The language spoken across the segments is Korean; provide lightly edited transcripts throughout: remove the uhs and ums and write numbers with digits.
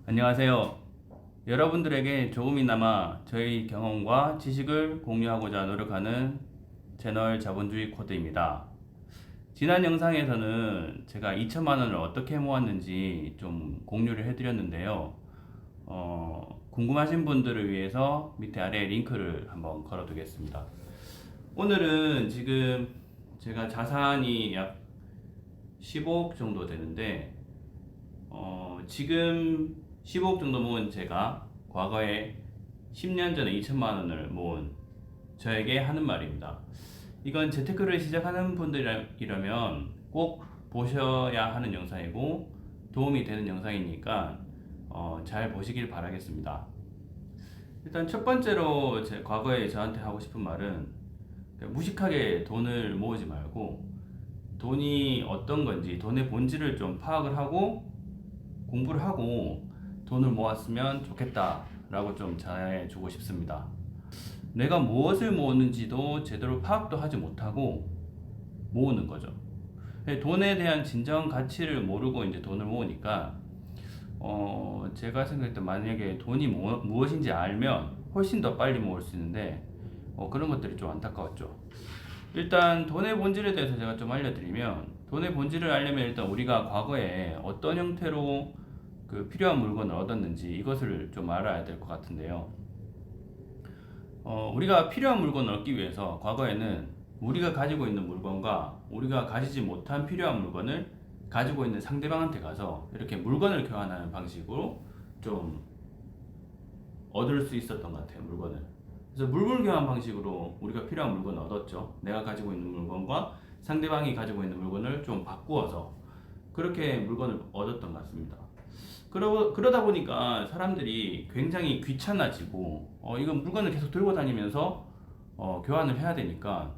안녕하세요. 여러분들에게 조금이나마 저희 경험과 지식을 공유하고자 노력하는 채널 자본주의 코드입니다. 지난 영상에서는 제가 2천만 원을 어떻게 모았는지 좀 공유를 해드렸는데요. 궁금하신 분들을 위해서 밑에 아래에 링크를 한번 걸어두겠습니다. 오늘은 지금 제가 자산이 약 15억 정도 되는데, 지금 15억 정도 모은 제가 과거에 10년 전에 2천만 원을 모은 저에게 하는 말입니다. 이건 재테크를 시작하는 분들이라면 꼭 보셔야 하는 영상이고 도움이 되는 영상이니까 잘 보시길 바라겠습니다. 일단 첫 번째로 제 과거에 저한테 하고 싶은 말은 무식하게 돈을 모으지 말고 돈이 어떤 건지 돈의 본질을 좀 파악을 하고 공부를 하고 돈을 모았으면 좋겠다라고 좀 전해주고 싶습니다. 내가 무엇을 모으는지도 제대로 파악도 하지 못하고 모으는 거죠. 돈에 대한 진정 가치를 모르고 이제 돈을 모으니까 제가 생각할 때 만약에 돈이 무엇인지 알면 훨씬 더 빨리 모을 수 있는데 그런 것들이 좀 안타까웠죠. 일단 돈의 본질에 대해서 제가 좀 알려드리면, 돈의 본질을 알려면 일단 우리가 과거에 어떤 형태로 그 필요한 물건을 얻었는지 이것을 좀 알아야 될 것 같은데요. 우리가 필요한 물건을 얻기 위해서 과거에는 우리가 가지고 있는 물건과 우리가 가지지 못한 필요한 물건을 가지고 있는 상대방한테 가서 이렇게 물건을 교환하는 방식으로 좀 얻을 수 있었던 것 같아요, 물건을. 그래서 물물 교환 방식으로 우리가 필요한 물건을 얻었죠. 내가 가지고 있는 물건과 상대방이 가지고 있는 물건을 좀 바꾸어서 그렇게 물건을 얻었던 것 같습니다. 그러다 보니까 사람들이 굉장히 귀찮아지고, 이건 물건을 계속 들고 다니면서 교환을 해야 되니까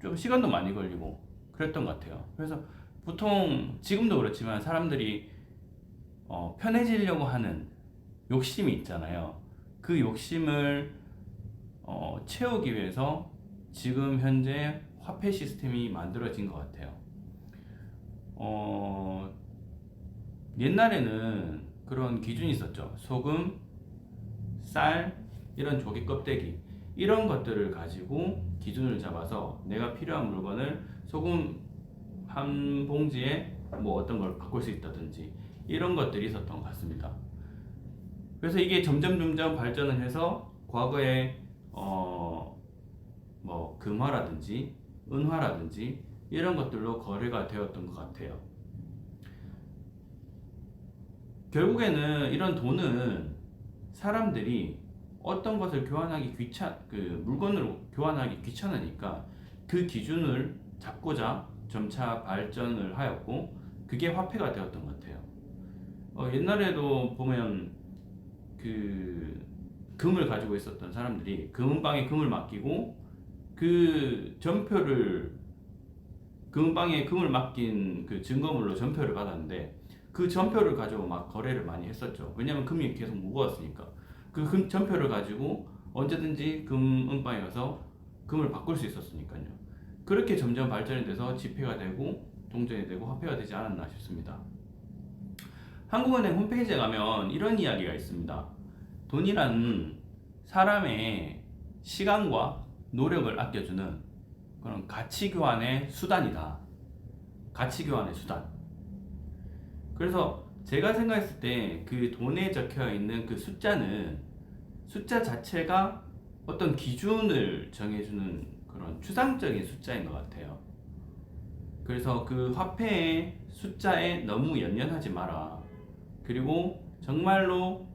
좀 시간도 많이 걸리고 그랬던 것 같아요. 그래서 보통 지금도 그렇지만 사람들이 편해지려고 하는 욕심이 있잖아요. 그 욕심을 채우기 위해서 지금 현재 화폐 시스템이 만들어진 것 같아요. 옛날에는 그런 기준이 있었죠. 소금, 쌀, 이런 조개 껍데기 이런 것들을 가지고 기준을 잡아서 내가 필요한 물건을 소금 한 봉지에 뭐 어떤 걸 바꿀 수 있다든지 이런 것들이 있었던 것 같습니다. 그래서 이게 점점 발전을 해서 과거에 뭐 금화라든지 은화라든지 이런 것들로 거래가 되었던 것 같아요. 결국에는 이런 돈은 사람들이 어떤 것을 그 물건으로 교환하기 귀찮으니까 그 기준을 잡고자 점차 발전을 하였고 그게 화폐가 되었던 것 같아요. 옛날에도 보면 그 금을 가지고 있었던 사람들이 금은방에 금을 맡기고 그 전표를 금은방에 금을 맡긴 그 증거물로 전표를 받았는데 그 전표를 가지고 막 거래를 많이 했었죠. 왜냐면 금이 계속 무거웠으니까. 그 전표를 가지고 언제든지 금은방에 가서 금을 바꿀 수 있었으니까요. 그렇게 점점 발전이 돼서 지폐가 되고 동전이 되고 화폐가 되지 않았나 싶습니다. 한국은행 홈페이지에 가면 이런 이야기가 있습니다. 돈이란 사람의 시간과 노력을 아껴주는 그런 가치 교환의 수단이다. 가치 교환의 수단. 그래서 제가 생각했을 때 그 돈에 적혀 있는 그 숫자는 숫자 자체가 어떤 기준을 정해주는 그런 추상적인 숫자인 것 같아요. 그래서 그 화폐의 숫자에 너무 연연하지 마라. 그리고 정말로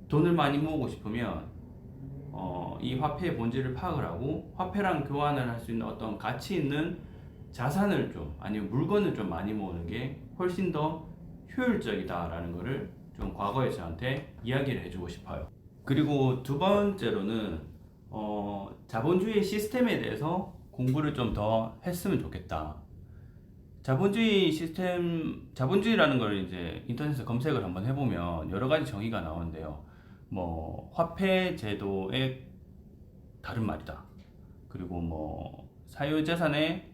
돈을 많이 모으고 싶으면 이 화폐의 본질을 파악을 하고 화폐랑 교환을 할 수 있는 어떤 가치 있는 자산을 좀 아니면 물건을 좀 많이 모으는 게 훨씬 더 효율적이다라는 것을 좀 과거에 저한테 이야기를 해주고 싶어요. 그리고 두 번째로는 자본주의 시스템에 대해서 공부를 좀 더 했으면 좋겠다. 자본주의 시스템, 자본주의라는 걸 이제 인터넷에 검색을 한번 해보면 여러 가지 정의가 나오는데요. 뭐 화폐 제도의 다른 말이다. 그리고 뭐 사유재산의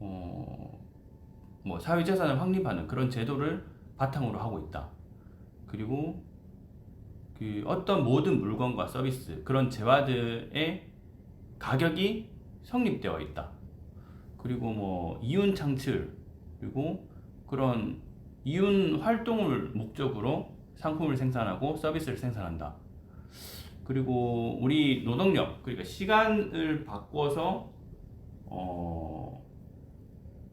뭐 사유재산을 확립하는 그런 제도를 바탕으로 하고 있다. 그리고 그 어떤 모든 물건과 서비스 그런 재화들의 가격이 성립되어 있다. 그리고 뭐 이윤 창출 그리고 그런 이윤 활동을 목적으로 상품을 생산하고 서비스를 생산한다. 그리고 우리 노동력 그러니까 시간을 바꿔서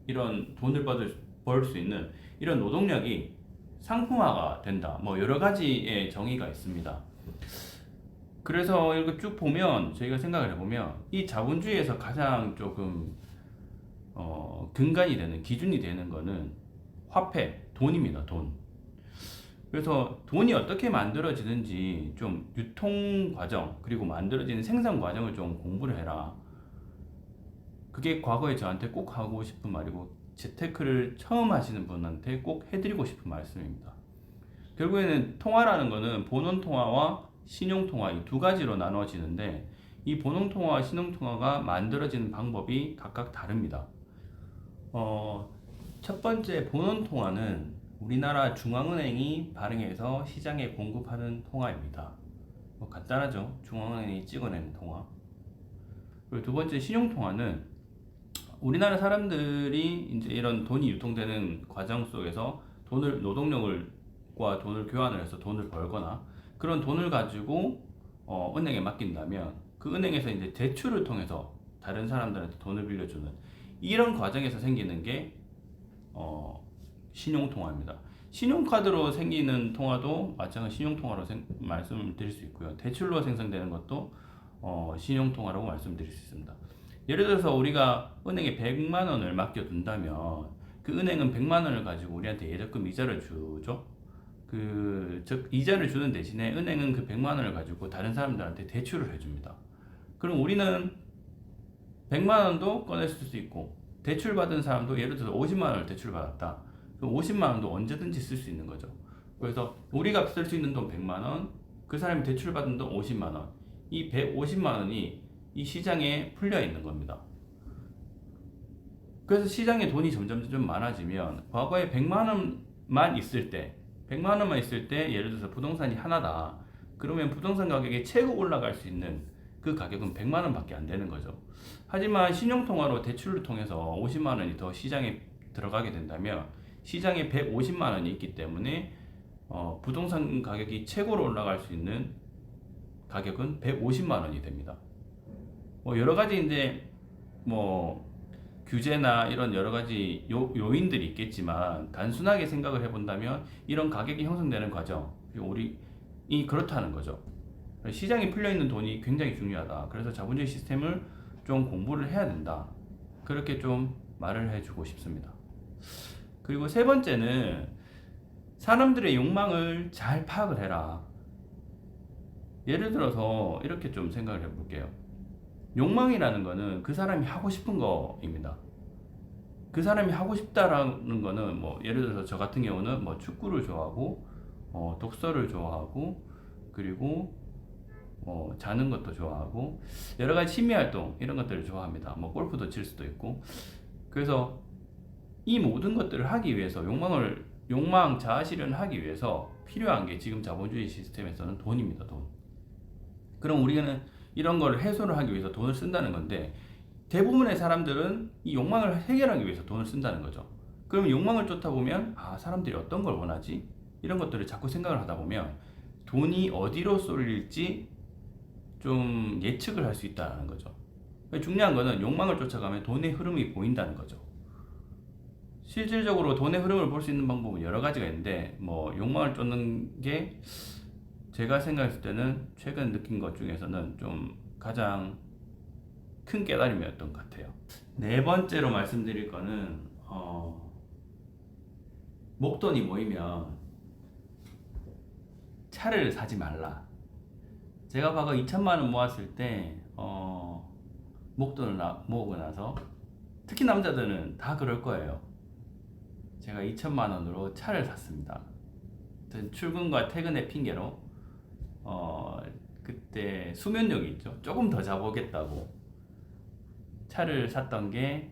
이런 돈을 벌 수 있는 이런 노동력이 상품화가 된다. 뭐 여러 가지의 정의가 있습니다. 그래서 이거 쭉 보면 저희가 생각을 해보면 이 자본주의에서 가장 조금 근간이 되는 기준이 되는 거는 화폐, 돈입니다. 돈. 그래서 돈이 어떻게 만들어지는지 좀 유통 과정 그리고 만들어지는 생산 과정을 좀 공부를 해라. 그게 과거에 저한테 꼭 하고 싶은 말이고 재테크를 처음 하시는 분한테 꼭 해드리고 싶은 말씀입니다. 결국에는 통화라는 거는 본원통화와 신용통화 이 두 가지로 나눠지는데 이 본원통화와 신용통화가 만들어지는 방법이 각각 다릅니다. 첫 번째 본원통화는 우리나라 중앙은행이 발행해서 시장에 공급하는 통화입니다. 뭐 간단하죠. 중앙은행이 찍어내는 통화. 그리고 두 번째 신용통화는 우리나라 사람들이 이제 이런 돈이 유통되는 과정 속에서 노동력과 돈을 교환을 해서 돈을 벌거나 그런 돈을 가지고 은행에 맡긴다면 그 은행에서 이제 대출을 통해서 다른 사람들한테 돈을 빌려주는 이런 과정에서 생기는 게 신용통화입니다. 신용카드로 생기는 통화도 마찬가지 신용통화로 말씀을 드릴 수 있고요. 대출로 생성되는 것도 신용통화라고 말씀드릴 수 있습니다. 예를 들어서 우리가 은행에 100만 원을 맡겨둔다면 그 은행은 100만 원을 가지고 우리한테 예적금 이자를 주죠. 즉 이자를 주는 대신에 은행은 그 100만 원을 가지고 다른 사람들한테 대출을 해줍니다. 그럼 우리는 100만 원도 꺼낼 수 있고 대출 받은 사람도 예를 들어서 50만 원을 대출 받았다. 그럼 50만 원도 언제든지 쓸 수 있는 거죠. 그래서 우리가 쓸 수 있는 돈 100만 원, 그 사람이 대출 받은 돈 50만 원, 이 150만 원이 이 시장에 풀려 있는 겁니다. 그래서 시장에 돈이 점점 많아지면 과거에 100만 원만 있을 때 100만 원만 있을 때 예를 들어서 부동산이 하나다. 그러면 부동산 가격이 최고 올라갈 수 있는 그 가격은 100만 원밖에 안 되는 거죠. 하지만 신용통화로 대출을 통해서 50만 원이 더 시장에 들어가게 된다면 시장에 150만 원이 있기 때문에 부동산 가격이 최고로 올라갈 수 있는 가격은 150만 원이 됩니다. 뭐 여러 가지 이제 뭐 규제나 이런 여러 가지 요인들이 있겠지만 단순하게 생각을 해본다면 이런 가격이 형성되는 과정 그리고 우리 그렇다는 거죠. 시장에 풀려 있는 돈이 굉장히 중요하다. 그래서 자본주의 시스템을 좀 공부를 해야 된다. 그렇게 좀 말을 해주고 싶습니다. 그리고 세 번째는 사람들의 욕망을 잘 파악을 해라. 예를 들어서 이렇게 좀 생각을 해볼게요. 욕망이라는 거는 그 사람이 하고 싶은 거입니다. 그 사람이 하고 싶다라는 거는 뭐 예를 들어서 저 같은 경우는 뭐 축구를 좋아하고 독서를 좋아하고 그리고 자는 것도 좋아하고 여러 가지 취미 활동 이런 것들을 좋아합니다. 뭐 골프도 칠 수도 있고 그래서 이 모든 것들을 하기 위해서 욕망 자아 실현을 하기 위해서 필요한 게 지금 자본주의 시스템에서는 돈입니다. 돈. 그럼 우리는 이런 걸 해소를 하기 위해서 돈을 쓴다는 건데 대부분의 사람들은 이 욕망을 해결하기 위해서 돈을 쓴다는 거죠. 그러면 욕망을 쫓다 보면 사람들이 어떤 걸 원하지? 이런 것들을 자꾸 생각을 하다 보면 돈이 어디로 쏠릴지 좀 예측을 할 수 있다는 거죠. 중요한 거는 욕망을 쫓아가면 돈의 흐름이 보인다는 거죠. 실질적으로 돈의 흐름을 볼 수 있는 방법은 여러 가지가 있는데 뭐 욕망을 쫓는 게 제가 생각했을 때는 최근 느낀 것 중에서는 좀 가장 큰 깨달음이었던 것 같아요. 네 번째로 말씀드릴 거는 목돈이 모이면 차를 사지 말라. 제가 과거 2천만 원 모았을 때 목돈을 모으고 나서 특히 남자들은 다 그럴 거예요. 제가 2천만 원으로 차를 샀습니다. 출근과 퇴근의 핑계로 그때 수면력이 있죠. 조금 더 자보겠다고 차를 샀던 게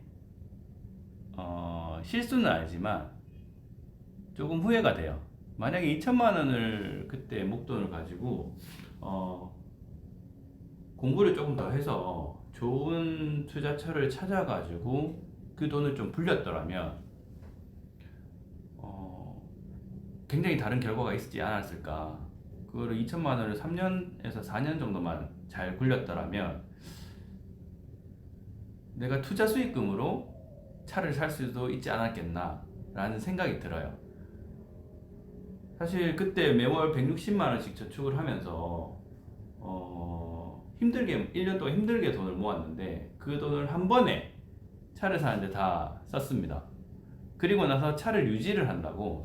실수는 아니지만 조금 후회가 돼요. 만약에 2천만 원을 그때 목돈을 가지고 공부를 조금 더 해서 좋은 투자처를 찾아가지고 그 돈을 좀 불렸더라면 굉장히 다른 결과가 있지 않았을까. 그거를 2천만 원을 3년에서 4년 정도만 잘 굴렸더라면 내가 투자 수익금으로 차를 살 수도 있지 않았겠나 라는 생각이 들어요. 사실 그때 매월 160만 원씩 저축을 하면서 힘들게 1년 동안 힘들게 돈을 모았는데 그 돈을 한 번에 차를 사는데 다 썼습니다. 그리고 나서 차를 유지를 한다고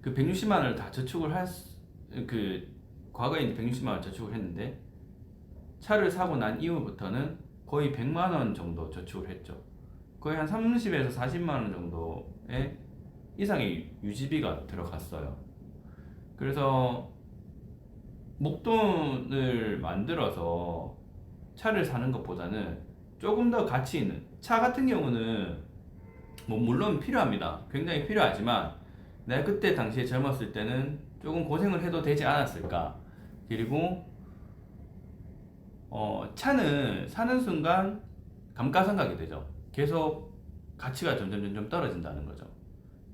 그 160만 원을 다 저축을 과거에 이제 160만 원 저축을 했는데 차를 사고 난 이후부터는 거의 100만 원 정도 저축을 했죠. 거의 한 30에서 40만 원 정도의 이상의 유지비가 들어갔어요. 그래서 목돈을 만들어서 차를 사는 것보다는 조금 더 가치 있는 차 같은 경우는 뭐 물론 필요합니다. 굉장히 필요하지만 내가 그때 당시에 젊었을 때는 조금 고생을 해도 되지 않았을까. 그리고 차는 사는 순간 감가상각이 되죠. 계속 가치가 점점 떨어진다는 거죠.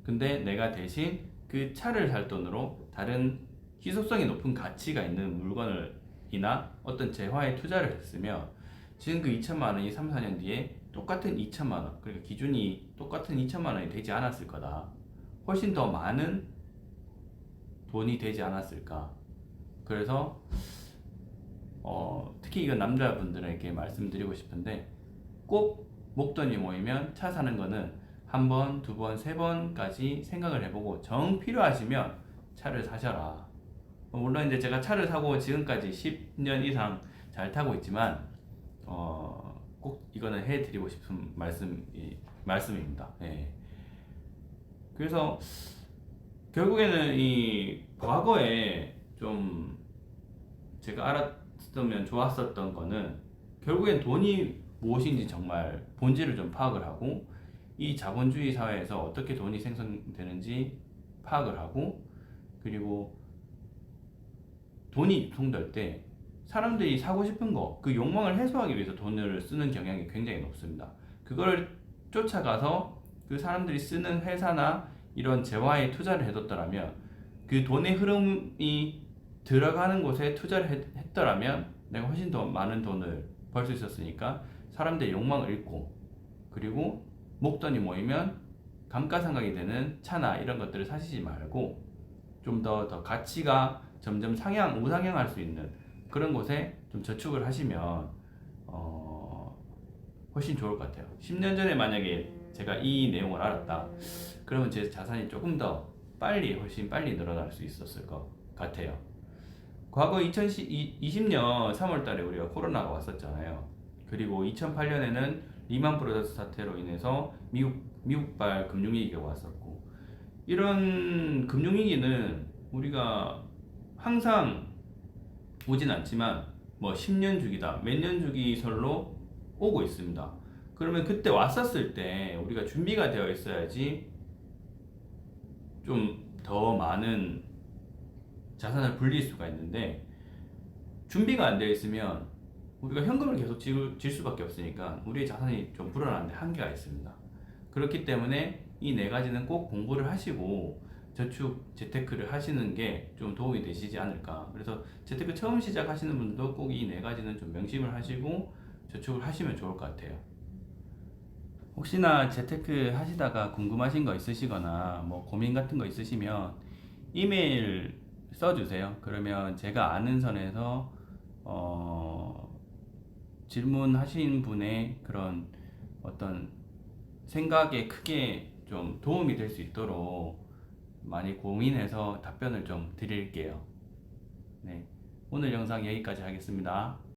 근데 내가 대신 그 차를 살 돈으로 다른 희소성이 높은 가치가 있는 물건이나 어떤 재화에 투자를 했으면 지금 그 2천만 원이 3, 4년 뒤에 똑같은 2천만 원, 그러니까 기준이 똑같은 2천만 원이 되지 않았을 거다. 훨씬 더 많은 돈이 되지 않았을까. 그래서 특히 이건 남자분들에게 말씀드리고 싶은데 꼭 목돈이 모이면 차 사는 거는 한 번, 두 번, 세 번까지 생각을 해보고 정 필요하시면 차를 사셔라. 물론 이제 제가 차를 사고 지금까지 10년 이상 잘 타고 있지만 꼭 이거는 해드리고 싶은 말씀입니다. 예. 그래서 결국에는 이 과거에 좀 제가 알았으면 좋았었던 거는 결국엔 돈이 무엇인지 정말 본질을 좀 파악을 하고 이 자본주의 사회에서 어떻게 돈이 생성되는지 파악을 하고 그리고 돈이 유통될 때 사람들이 사고 싶은 거, 그 욕망을 해소하기 위해서 돈을 쓰는 경향이 굉장히 높습니다. 그걸 쫓아가서 그 사람들이 쓰는 회사나 이런 재화에 투자를 해뒀더라면 그 돈의 흐름이 들어가는 곳에 투자를 했더라면 내가 훨씬 더 많은 돈을 벌 수 있었으니까 사람들의 욕망을 잃고 그리고 목돈이 모이면 감가상각이 되는 차나 이런 것들을 사시지 말고 좀 더 가치가 점점 우상향할 수 있는 그런 곳에 좀 저축을 하시면 훨씬 좋을 것 같아요. 10년 전에 만약에 제가 이 내용을 알았다 그러면 제 자산이 조금 더 훨씬 빨리 늘어날 수 있었을 것 같아요. 과거 2020년 3월 달에 우리가 코로나가 왔었잖아요. 그리고 2008년에는 리만 브라더스 사태로 인해서 미국발 금융위기가 왔었고 이런 금융위기는 우리가 항상 오진 않지만 뭐 10년 주기다, 몇 년 주기설로 오고 있습니다. 그러면 그때 왔었을 때 우리가 준비가 되어 있어야지 좀 더 많은 자산을 불릴 수가 있는데 준비가 안 되어 있으면 우리가 현금을 계속 질 수밖에 없으니까 우리의 자산이 좀 불어나는데 한계가 있습니다. 그렇기 때문에 이 네 가지는 꼭 공부를 하시고 저축 재테크를 하시는 게 좀 도움이 되시지 않을까. 그래서 재테크 처음 시작하시는 분들도 꼭 이 네 가지는 좀 명심을 하시고 저축을 하시면 좋을 것 같아요. 혹시나 재테크 하시다가 궁금하신 거 있으시거나 뭐 고민 같은 거 있으시면 이메일 써주세요. 그러면 제가 아는 선에서 질문하신 분의 그런 어떤 생각에 크게 좀 도움이 될 수 있도록 많이 고민해서 답변을 좀 드릴게요. 네, 오늘 영상 여기까지 하겠습니다.